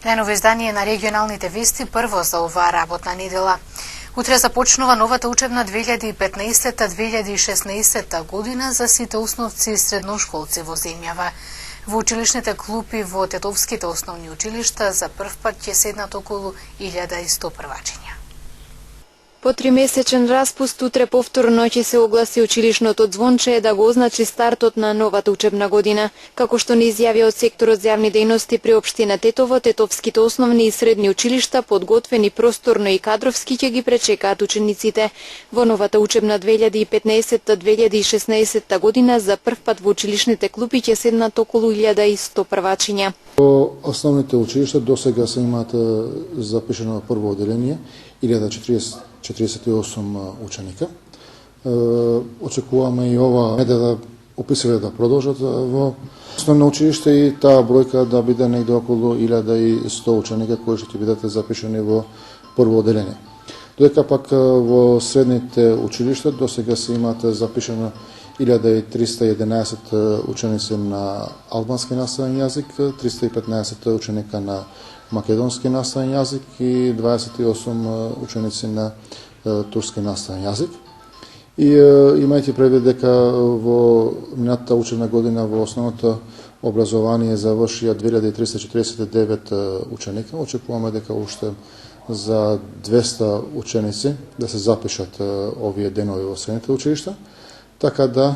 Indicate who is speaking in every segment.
Speaker 1: Најново издание на регионалните вести прво за оваа работна недела. Утре започнува новата учебна 2015-2016 година за сите основци и средношколци во земјава. Во училишните клупи во тетовските основни училишта за прв пат ќе седнат околу 1100 првачиња.
Speaker 2: По 3-месечен распуст утре повторно ќе се огласи училишното звонче да го означи стартот на новата учебна година. Како што ни изјавија од секторот за јавни дејности при општина Тетово, тетовските основни и средни училишта подготвени просторно и кадровски ќе ги пречекаат учениците. Во новата учебна 2015-2016 година за прв пат во училишните клупи ќе седнат околу 1100 првачиња.
Speaker 3: Во основните училишта досега се имаат запишано прво оделение 1048 ученика. Очекуваме и ова недела уписите да продолжат во основно училиште и таа бројка да биде негде околу 1100 ученика кои ќе бидат запишани во прво оделение. Додека пак во средните училишта досега се имаат запишано 1311 ученици на албански наставен јазик, 315 ученика на македонски наставен јазик и 28 ученици на турски наставен јазик. И имајќи предвид дека во минатата учебна година во основното образование завршија 2349 ученика, очекуваме дека уште за 200 ученици да се запишат овие денови во средните училишта, така да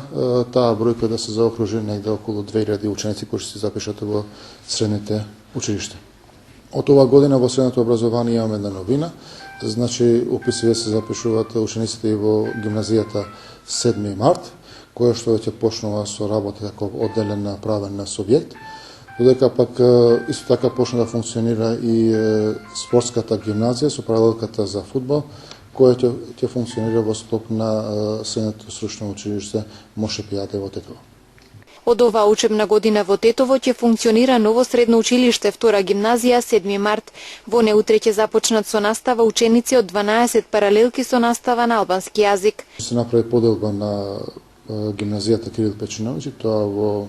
Speaker 3: таа бројка да се заокружи негде околу 2000 ученици кои ќе се запишат во средните училишта. Од оваа година во средното образование имаме една новина, значи уписите се запишуваат учениците и во гимназијата 7 март, која што ќе почнува со работа како одделен правен субјект, додека пак исто така почна да функционира и спортската гимназија со паралелката за фудбал, која ќе функционира во склоп на средното стручно училиште Моше Пијате во Тетово.
Speaker 2: Од оваа учебна година во Тетово ќе функционира ново средно училиште, втора гимназија 7 март. Во не утре ќе започнат со настава ученици од 12 паралелки со настава на албански јазик.
Speaker 3: Се направи поделба на гимназијата Кирил Печиновиќ, тоа во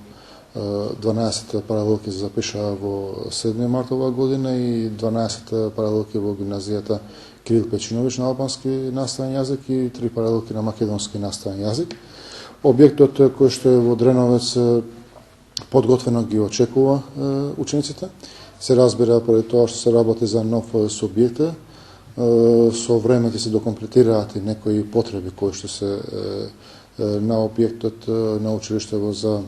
Speaker 3: 12 паралелки се запишаа во 7 март оваа година и 12 паралелки во гимназијата Кирил Печиновиќ на албански наставен јазик и 3 паралелки на македонски наставен јазик. Објектот кој што е во Дреновец подготвено ги очекува учениците. Се разбира поради тоа што се работи за нов субјект, со време ќе се докомплетираат и некои потреби кои што се на објектот на училиштето за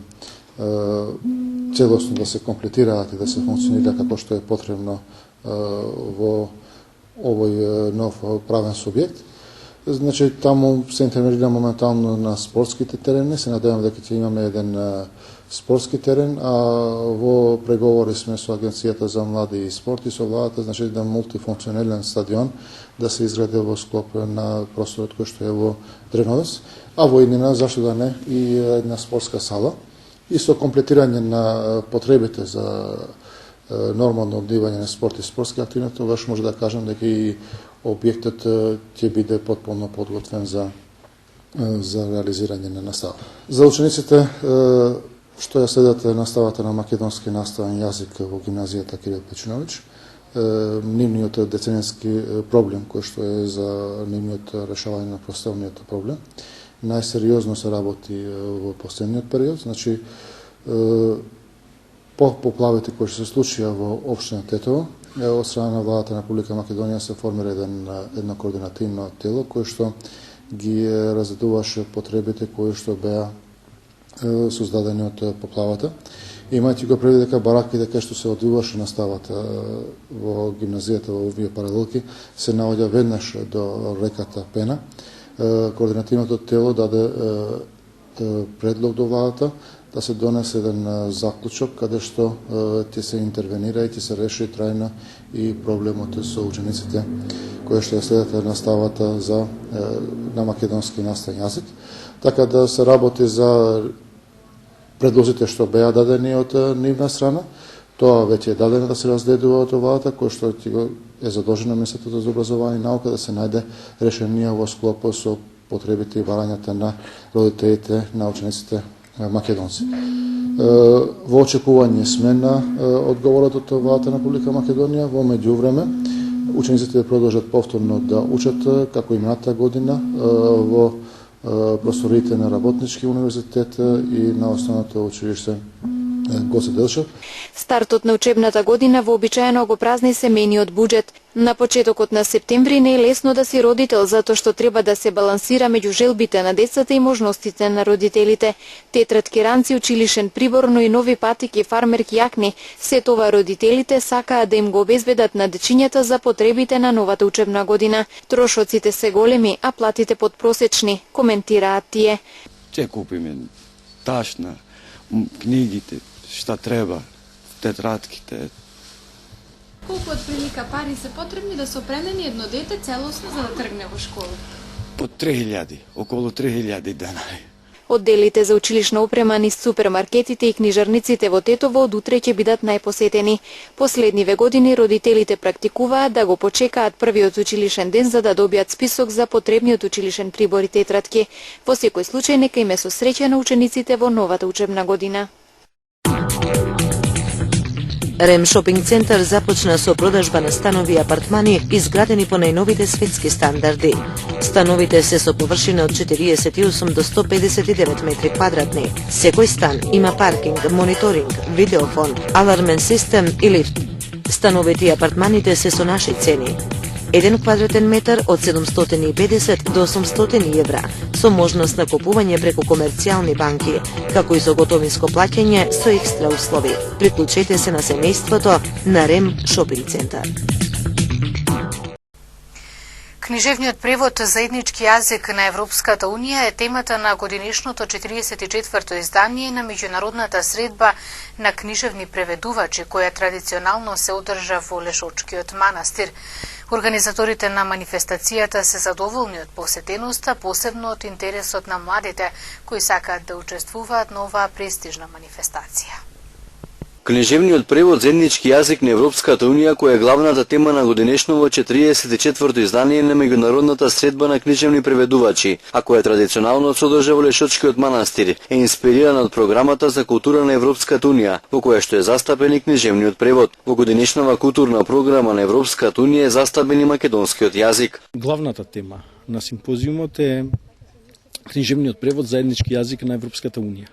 Speaker 3: целосно да се комплетираат и да се функционира како што е потребно во овој нов правен субјект. Значи, таму се интервенира моментално на спортските терени, се надевам дека ќе имаме еден спортски терен, а во преговори сме со Агенцијата за млади и спорт и со владата, значи еден мултифункционален стадион да се изгради во склоп на просторот кој што е во Дреновец, а во иднина, зашто да не, и една спортска сала, и со комплетирање на потребите за нормално одвивање на спорт и спортски активности, тогаш може да кажем дека и објектот ќе биде потполно подготвен за реализирање на настава. За учениците што ја следат наставата на македонски наставен јазик во гимназијата Кирил Печиновиќ, нивниот деценински проблем кој што е за нивниот решавање на поставениот проблем, најсериозно се работи во последниот период, значи по поплавите кои се случија во општина Тетово, од страна на владата на Република Македонија се формира едно координативно тело кој што ги разредуваше потребите кои што беа создадени од поплавата. Имајќи го предвид дека бараките кај што се одвиваше наставата во гимназијата во овие паралелки се наоѓа веднаш до реката Пена, координативното тело даде предлог до владата да се донесе еден заклучок каде што ќе се интервенира и ќе се реши трајно и проблемот со учениците кои што следат наставата на македонски наставен јазик. Така да се работи за предлозите што беа дадени од нивна страна. Тоа веќе е дадено да се разгледува од владата, кој што е задолжено Министерството за образование и наука да се најде решение во склоп со потребите и барањата на родителите на учениците македонци. Во очекување сме на одговорот од владата на Република Македонија. Во меѓувреме, учениците продолжат повторно да учат како и минатата година во просториите на Работнички универзитет и на Основното училиште Гоце Делчев.
Speaker 2: Стартот на учебната година вообичаено го празни семејниот буџет. На почетокот на септември не е лесно да си родител, затоа што треба да се балансира меѓу желбите на децата и можностите на родителите. Тетрадки, ранци, училишен прибор, но и нови патики, фармерки, јакни. Се това родителите сакаат да им го обезбедат на дечињата за потребите на новата учебна година. Трошоците се големи, а платите подпросечни, коментираат тие.
Speaker 4: Ќе купиме ташна, книгите, шта треба, тетратките.
Speaker 5: Колку отприлика пари се потребни да се опремени едно дете целосно за да тргне во школа?
Speaker 4: По 3000, околу 3000 денари.
Speaker 2: Одделите за училишна опрема низ супермаркетите и книжарниците во Тетово од утре ќе бидат најпосетени. Последниве години родителите практикуваат да го почекаат првиот училишен ден за да добијат список за потребниот училишен прибор и тетратки. Во секој случај нека им е со среќа на учениците во новата учебна година.
Speaker 6: Рем Шопинг центар започна со продажба на станови и апартмани изградени по најновите светски стандарди. Становите се со површина од 48 до 159 метри квадратни. Секој стан има паркинг, мониторинг, видеофон, алармен систем и лифт. Становите и апартманите се со наши цени. 1 квадратен метар од 750 до 800 евра, со можност на купување преку комерцијални банки, како и со готовинско плаќање со екстра услови. Приклучете се на семејството на Рем Шопинг центар.
Speaker 1: Книжевниот превод заеднички јазик на Европската Унија е темата на годинишното 44-то издание на меѓународната средба на книжевни преведувачи, која традиционално се одржа во Лешочкиот манастир. Организаторите на манифестацијата се задоволни од посетеноста, посебно од интересот на младите, кои сакаат да учествуваат на оваа престижна манифестација.
Speaker 7: Книжевниот превод заеднички јазик на Европската Унија, која е главната тема на годинешново 44-то издание на меѓународната средба на книжевни преведувачи, а која традиционално се одржа во Лешочкиот манастир, е инспирирана од програмата за култура на Европската Унија, во која што е застапен и книжевниот превод. Во годинешнава културна програма на Европската Унија е застапен и македонскиот јазик.
Speaker 8: Главната тема на симпозиумот е книжевниот превод заеднички јазик на Европската Унија.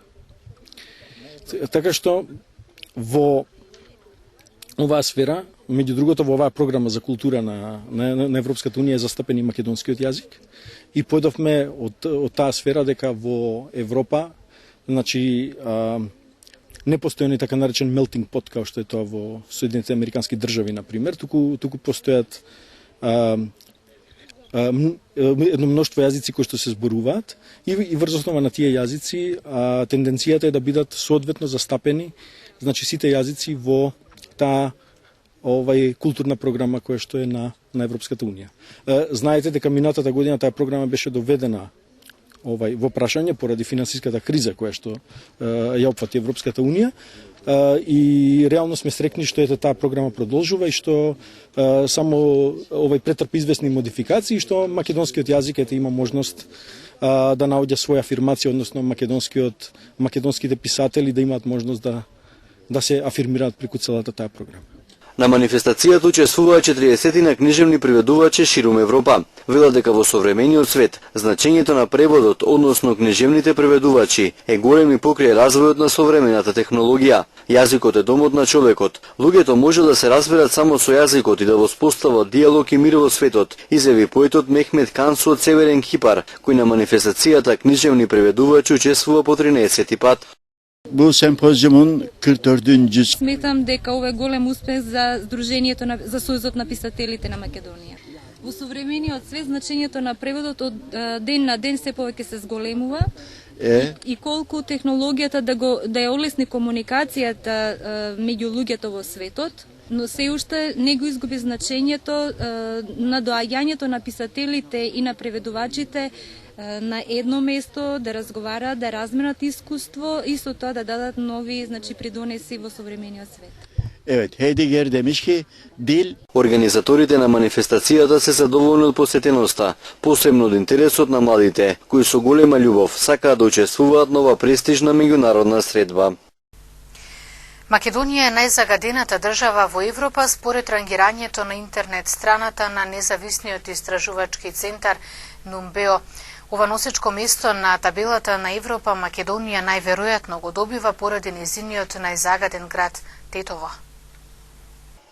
Speaker 8: Така што во оваа сфера, меѓу другото во оваа програма за култура на Европската Унија е застапен и македонскиот јазик и појдовме од таа сфера дека во Европа, значи не постои така наречен melting pot како што е тоа во Соединетите американски држави на пример, туку постојат едно мноштво јазици кои што се зборуваат и врз основа на тие јазици тенденцијата е да бидат соодветно застапени, значи сите јазици во таа културна програма која што е на Европската Унија. Знаете дека минатата година таа програма беше доведена во прашање поради финансиската криза која што ја опфати Европската Унија и реално сме срекни што таа програма продолжува и што само претрпи известни модификации и што македонскиот јазик има можност да наоѓа своја афирмација, односно македонските писатели да имаат можност да се афирмираат преку целата таа програма.
Speaker 7: На манифестацијата учествуваа 40 на книжевни преведувачи ширум Европа. Велат дека во современиот свет значењето на преводот, односно книжевните преведувачи, е голем и покрај развојот на современата технологија. Јазикот е домот на човекот. Луѓето може да се разберат само со јазикот и да воспостават диалог и мир во светот, изјави поетот Мехмед Кансу од Северен Кипар, кој на манифестацијата книжевни преведувачи учествува по 13 пат.
Speaker 9: Бу семпозиумун 44-нчи.
Speaker 5: Сметам дека ова е голем успех за Сдруженијето за Сојузот на писателите на Македонија. Во современиот свет значењето на преводот од ден на ден се повеќе се зголемува и колку технологијата да ја олесни комуникацијата меѓу луѓето во светот, но се уште не го изгуби значењето на доаѓањето на писателите и на преведувачите на едно место, да разговараат, да разменат искуство и со тоа да дадат нови, придонеси во современиот свет.
Speaker 9: Evet, Heidegger demiş ki dil.
Speaker 7: Организаторите на манифестацијата се задоволни од посетеноста, посебно од интересот на младите, кои со голема љубов сакаат да учествуваат на оваа престижна меѓународна средба.
Speaker 1: Македонија е најзагадената држава во Европа според рангирањето на интернет страната на независниот истражувачки центар Нумбео. Ова носечко место на табелата на Европа Македонија најверојатно го добива поради нејзиниот најзагаден град Тетово.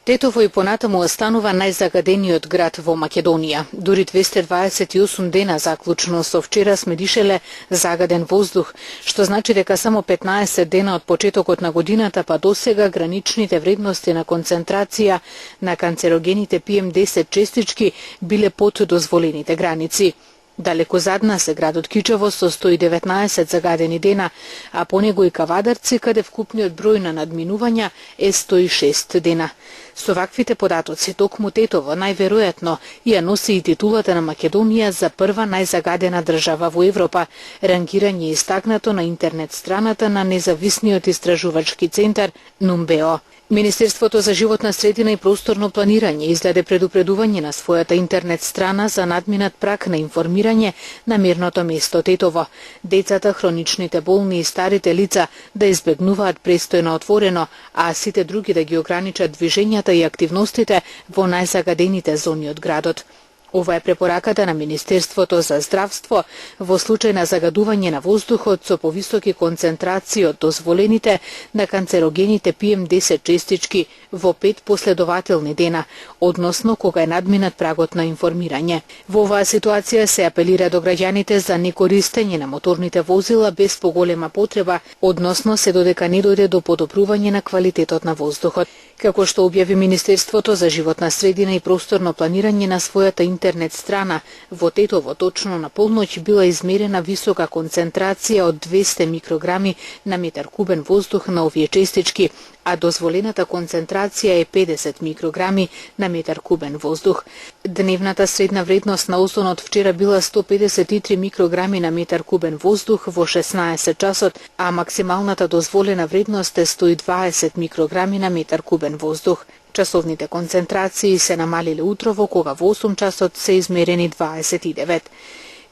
Speaker 10: Тетово и понатаму останува најзагадениот град во Македонија. Дури 228 дена заклучно со вчера сме дишеле загаден воздух, што значи дека само 15 дена од почетокот на годината па досега граничните вредности на концентрација на канцерогените PM10 честички биле под дозволените граници. Далеко зад нас е градот Кичево со 119 загадени дена, а по него и Кавадарци, каде вкупниот број на надминувања е 106 дена. Со ваквите податоци, токму Тетово најверојатно ја носи и титулата на Македонија за прва најзагадена држава во Европа, рангирање истакнато на интернет страната на независниот истражувачки центар Нумбео. Министерството за животна средина и просторно планирање издаде предупредување на својата интернет страна за надминат праг на информирање на мирното место Тетово. Децата, хроничните болни и старите лица да избегнуваат престојно отворено, а сите други да ги ограничат движењата и активностите во најзагадените зони од градот. Ова е препораката на Министерството за здравство во случај на загадување на воздухот со повисоки концентрации од дозволените на канцерогените PM10 честички во 5 последователни дена, односно кога е надминат прагот на информирање. Во оваа ситуација се апелира до граѓаните за некористење на моторните возила без поголема потреба, односно се додека не дојде до подобрување на квалитетот на воздухот. Како што објави Министерството за животна средина и просторно планирање на својата интернет страна, во Тетово точно на полноќ била измерена висока концентрација од 200 микрограми на метар кубен воздух на овие честички, а дозволената концентрација е 50 микрограми на метар кубен воздух. Дневната средна вредност на озонот вчера била 153 микрограми на метар кубен воздух во 16 часот, а максималната дозволена вредност е 120 микрограми на метар кубен воздух. Часовните концентрации се намалиле утрово, кога во 8 часот се измерени 29.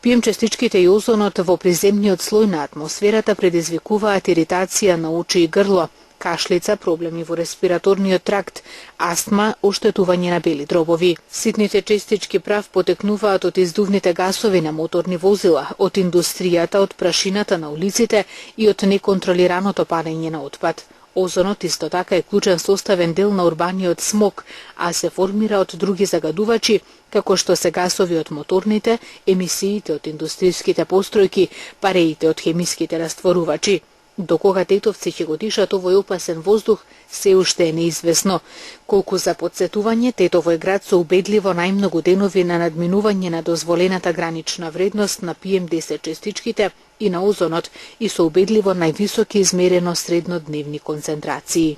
Speaker 10: PM честичките и озонот во приземниот слој на атмосферата предизвикуваат иритација на очи и грло, кашлица, проблеми во респираторниот тракт, астма, оштетување на бели дробови. Ситните честички прав потекнуваат од издувните гасови на моторни возила, од индустријата, од прашината на улиците и од неконтролираното палење на отпад. Озонот исто така е клучен составен дел на урбаниот смог, а се формира од други загадувачи, како што се гасови од моторните, емисиите од индустријските постројки, пареите од хемиските растворувачи. До кога тетовци ќе го дишат овој опасен воздух, се уште е неизвестно. Колку за подсетување, Тетово е град со убедливо најмногу денови на надминување на дозволената гранична вредност на PM10 честичките и на озонот и со убедливо највисоки измерено среднодневни концентрации.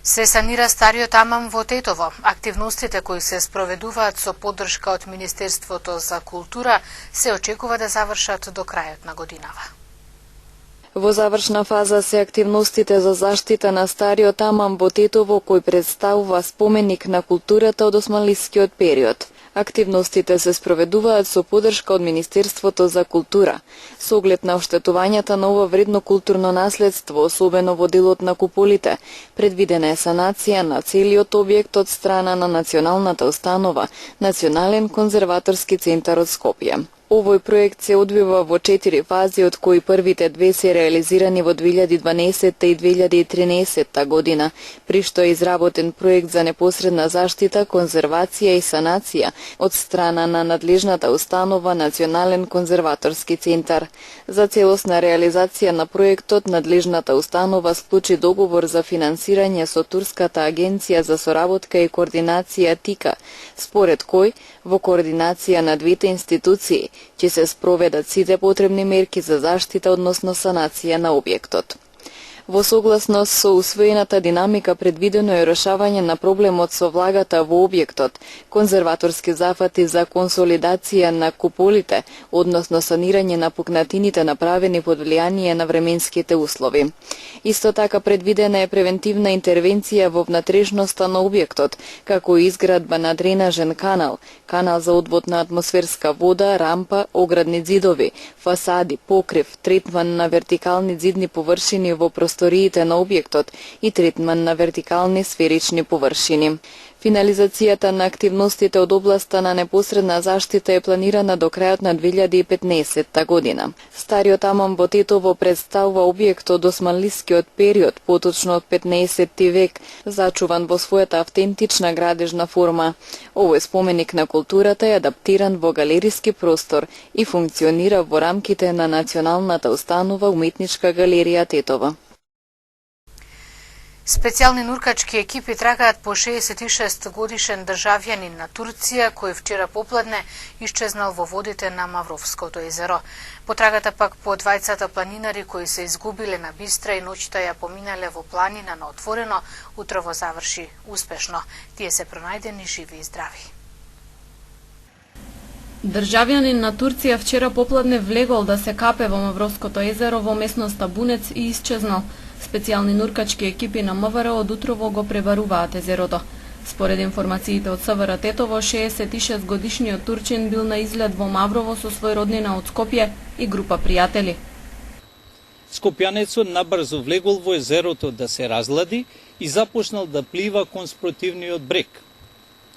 Speaker 1: Се санира стариот амам во Тетово. Активностите кои се спроведуваат со поддршка од Министерството за култура се очекува да завршат до крајот на годинава.
Speaker 2: Во завршна фаза се активностите за заштита на стариот амам во Тетово, кој представува споменик на културата од османлискиот период. Активностите се спроведуваат со поддршка од Министерството за култура. Со оглед на оштетувањата на ова вредно културно наследство, особено во делот на куполите, предвидена е санација на целиот објект од страна на Националната установа, Национален конзерваторски центар од Скопје. Овој проект се одвива во 4 фази, од кои првите 2 се реализирани во 2012 и 2013 година, при што е изработен проект за непосредна заштита, конзервација и санација од страна на надлежната установа Национален конзерваторски центар. За целосна реализација на проектот, надлежната установа склучи договор за финансирање со Турската агенција за соработка и координација ТИКА, според кој, во координација на двете институции, ќе се спроведат сите потребни мерки за заштита, односно санација на објектот. Во согласност со усвоената динамика предвидено е решавање на проблемот со влагата во објектот, конзерваторски зафати за консолидација на куполите, односно санирање на пукнатините направени под влијание на временските услови. Исто така предвидена е превентивна интервенција во внатрешноста на објектот, како и изградба на дренажен канал, канал за одвод на атмосферска вода, рампа, оградни ѕидови, фасади, покрив, третман на вертикални ѕидни површини во пространството просториите на објектот и третман на вертикални сферични површини. Финализацијата на активностите од областа на непосредна заштита е планирана до крајот на 2015 година. Стариот аман во Тетово представува објект од османлискиот период, поточно од 15 век, зачуван во својата автентична градежна форма. Овој споменик на културата е адаптиран во галериски простор и функционира во рамките на Националната установа Уметничка галерија Тетово.
Speaker 1: Специјални нуркачки екипи трагаат по 66 годишен државјанин на Турција, кој вчера попладне исчезнал во водите на Мавровското езеро. Потрагата пак по двајцата планинари кои се изгубиле на Бистра и ноќта ја поминале во планина на отворено, утрово заврши успешно. Тие се пронајдени живи и здрави.
Speaker 11: Државјанин на Турција вчера попладне влегол да се капе во Мавровското езеро во местноста Бунец и исчезнал. Специјални нуркачки екипи на МВР од утрово го пребаруваат езерото. Според информациите од СВР Тетово, 66 годишниот турчин бил на излет во Маврово со свој роднина од Скопје и група пријатели.
Speaker 12: Скопјанецот набрзо влегол во езерото да се разлади и започнал да плива кон спротивниот брег.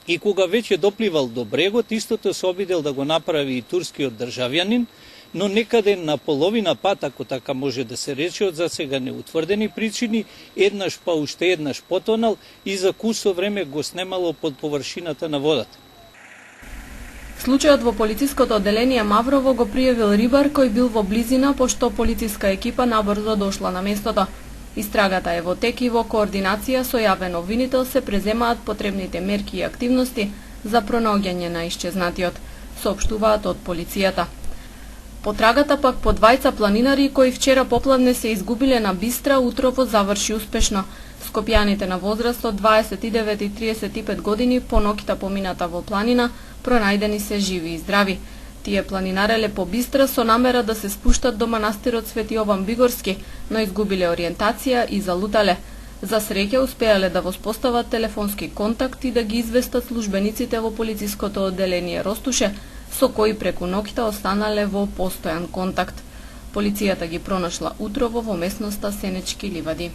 Speaker 12: И кога веќе допливал до брегот, истото се обидел да го направи и турскиот државјанин, но некаде на половина пат, ако така може да се рече, од засега неутврдени причини, еднаш па уште еднаш потонал и за кусо време го снемало под површината на водата.
Speaker 11: Случајот во полициското одделение Маврово го пријавил рибар кој бил во близина, пошто полициска екипа набрзо дошла на местото. Истрагата е во тек и во координација со јавен обвинител се преземаат потребните мерки и активности за пронаоѓање на исчезнатиот, соопштуваат од полицијата. Потрагата пак по двајца планинари кои вчера попладне се изгубиле на Бистра утрово заврши успешно. Скопјаните на возраст од 29 и 35 години по ноќта помината во планина пронајдени се живи и здрави. Тие планинареле по Бистра со намера да се спуштат до манастирот Свети Јован Бигорски, но изгубиле ориентација и залутале. За среќа успеале да воспостават телефонски контакт и да ги известат службениците во полициското одделение Ростуше, со кои преку ноќта останале во постојан контакт. Полицијата ги пронашла утрово во местноста Сенечки ливади.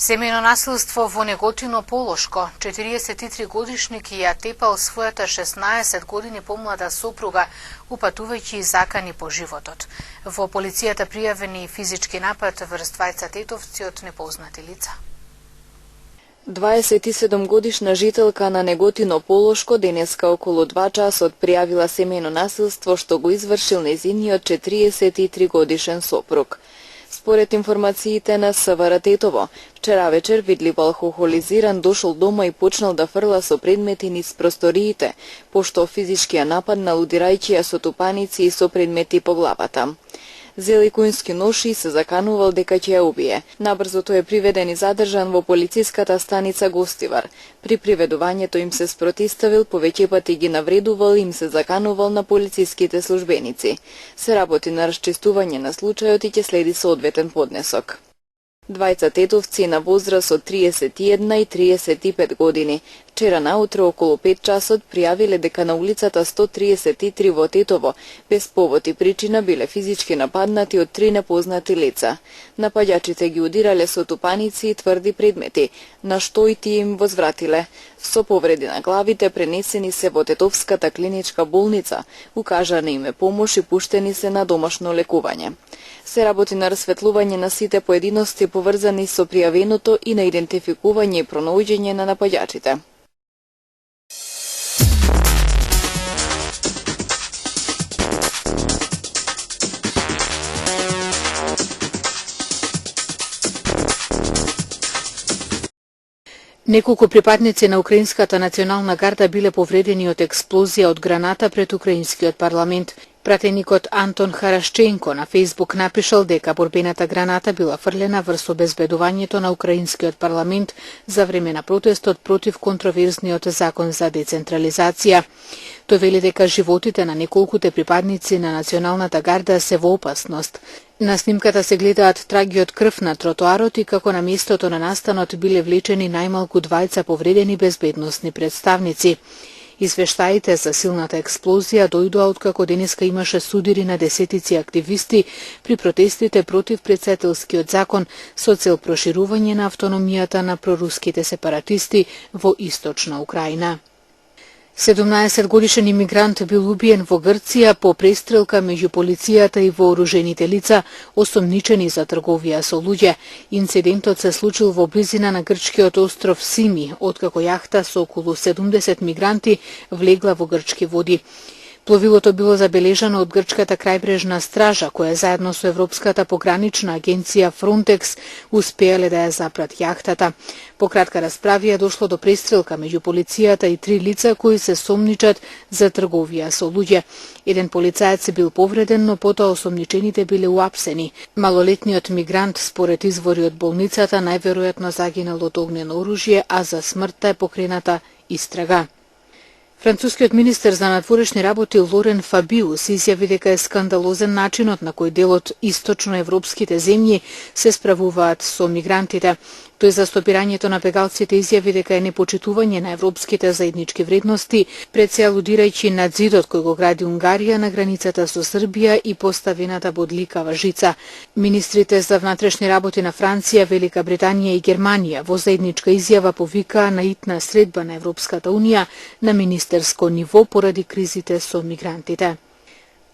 Speaker 1: Семејно насилство во Неготино Полошко. 43 годишник ја тепал својата 16 години помлада сопруга, упатувајќи и закани по животот. Во полицијата пријавени физички напад врз двајца тетовци од непознати лица.
Speaker 2: 27 годишна жителка на Неготино Полошко денеска околу 2 часот пријавила семејно насилство што го извршил нејзиниот 43 годишен сопруг. Според информациите на СВР Тетово, вчера вечер видливо алкохолизиран дошол дома и почнал да фрла со предмети низ просториите, пошто физичкиот напад налудирајќи ја со тупаници и со предмети по главата. Зели кујнски нож и се заканувал дека ќе ја убие. Набрзо тој е приведен и задржан во полициската станица Гостивар. При приведувањето им се спротиставил, повеќе пати ги навредувал и им се заканувал на полициските службеници. Се работи на расчистување на случајот и ќе следи соодветен поднесок. Двајца тетовци на возраст од 31 и 35 години. Вчера наутро околу 5 часот пријавиле дека на улицата 133 во Тетово без повод и причина биле физички нападнати од 3 непознати лица. Напаѓачите ги удирале со тупаници и тврди предмети, на што и тие им возвратиле. Со повреди на главите пренесени се во Тетовската клиничка болница, укажана им е помош и пуштени се на домашно лекување. Се работи на расветлување на сите поединости поврзани со пријавеното и на идентификување и пронаоѓање на напаѓачите.
Speaker 10: Неколку припадници на Украинската национална гарда биле повредени од експлозија од граната пред Украинскиот парламент. Пратеникот Антон Харашченко на Фейсбук напишал дека борбената граната била фрлена врз обезбедувањето на Украинскиот парламент за време на протестот против контроверзниот закон за децентрализација. Тој вели дека животите на неколкуте припадници на националната гарда се во опасност. На снимката се гледаат траги од крв на тротоарот и како на местото на настанот биле влечени најмалку двајца повредени безбедносни представници. Извештаите за силната експлозија дојдоа откако денеска имаше судири на десетици активисти при протестите против председателскиот закон со цел проширување на автономијата на проруските сепаратисти во источна Украина. 17-годишен имигрант бил убиен во Грција по престрелка меѓу полицијата и вооружените лица, осомничени за трговија со луѓе. Инцидентот се случил во близина на грчкиот остров Сими, откако јахта со околу 70 мигранти влегла во грчки води. Пловилото било забележано од грчката крајбрежна стража, која заедно со Европската погранична агенција Frontex успеале да ја запрат јахтата. По кратка расправија дошло до престрелка меѓу полицијата и 3 лица кои се сомничат за трговија со луѓе. Еден полицаец бил повреден, но потоа осомничените биле уапсени. Малолетниот мигрант, според извори од болницата, најверојатно загинал од огнено оружје, а за смртта е покрената истрага. Францускиот министер за надворешни работи Лорен Фабиус изјави дека е скандалозен начинот на кој дел од источноевропските земји се справуваат со мигрантите. Тој за стопирањето на бегалците изјави дека е непочитување на европските заеднички вредности, пред се алудирајќи на зидот кој го гради Унгарија на границата со Србија и поставената бодликава жица. Министрите за внатрешни работи на Франција, Велика Британија и Германија во заедничка изјава повикаа на итна средба на Европската унија на министерско ниво поради кризите со мигрантите.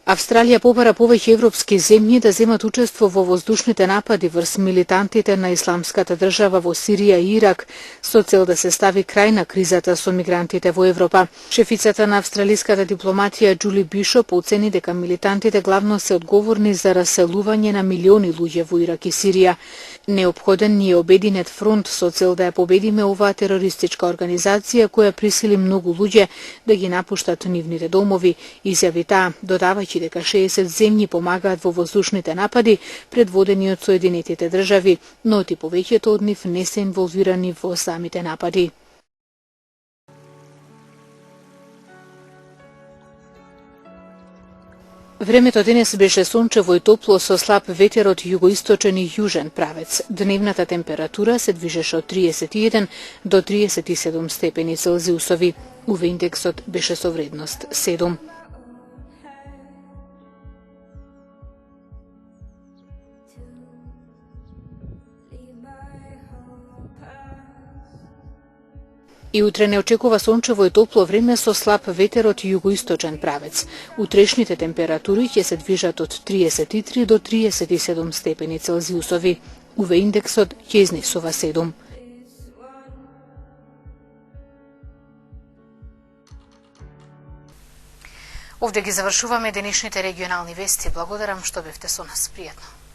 Speaker 10: Австралија побара повеќе европски земји да земат учество во воздушните напади врз милитантите на Исламската држава во Сирија и Ирак со цел да се стави крај на кризата со мигрантите во Европа. Шефицата на австралиската дипломатија Џули Бишоп оцени дека милитантите главно се одговорни за раселување на милиони луѓе во Ирак и Сирија. Неопходен ни е обединет фронт со цел да ја победиме оваа терористичка организација која присили многу луѓе да ги напуштат нивните домови, изјави таа, додавајќи дека 60 земји помагаат во воздушните напади предводени од Соединетите држави, но и повеќето од нив не се инволвирани во самите напади. Времето денес беше сончево и топло со слаб ветер од југоисточен и јужен правец. Дневната температура се движеше од 31 до 37 степени Целзиусови. УВ индексот беше со вредност 7. И утре не очекува сончево и топло време со слаб ветер од југоисточен правец. Утрешните температури ќе се движат од 33 до 37 степени Целзиусови. УВ индексот ќе изнесува 7.
Speaker 1: Овде ги завршуваме денешните регионални вести. Благодарам што бевте со нас. Пријатно.